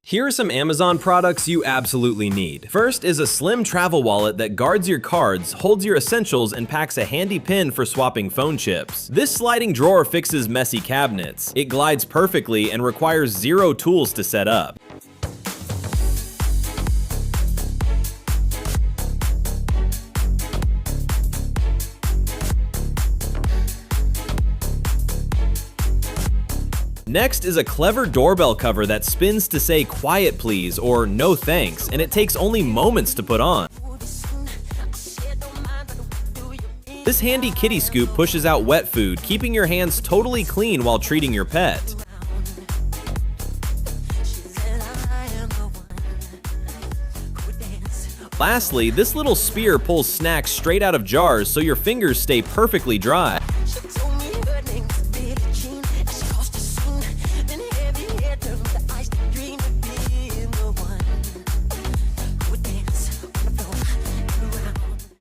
Here are some Amazon products you absolutely need. First is a slim travel wallet that guards your cards, holds your essentials, and packs a handy pin for swapping phone chips. This sliding drawer fixes messy cabinets. It glides perfectly and requires zero tools to set up. Next is a clever doorbell cover that spins to say "quiet please" or "no thanks," and it takes only moments to put on. This handy kitty scoop pushes out wet food, keeping your hands totally clean while treating your pet. Lastly, this little spear pulls snacks straight out of jars so your fingers stay perfectly dry.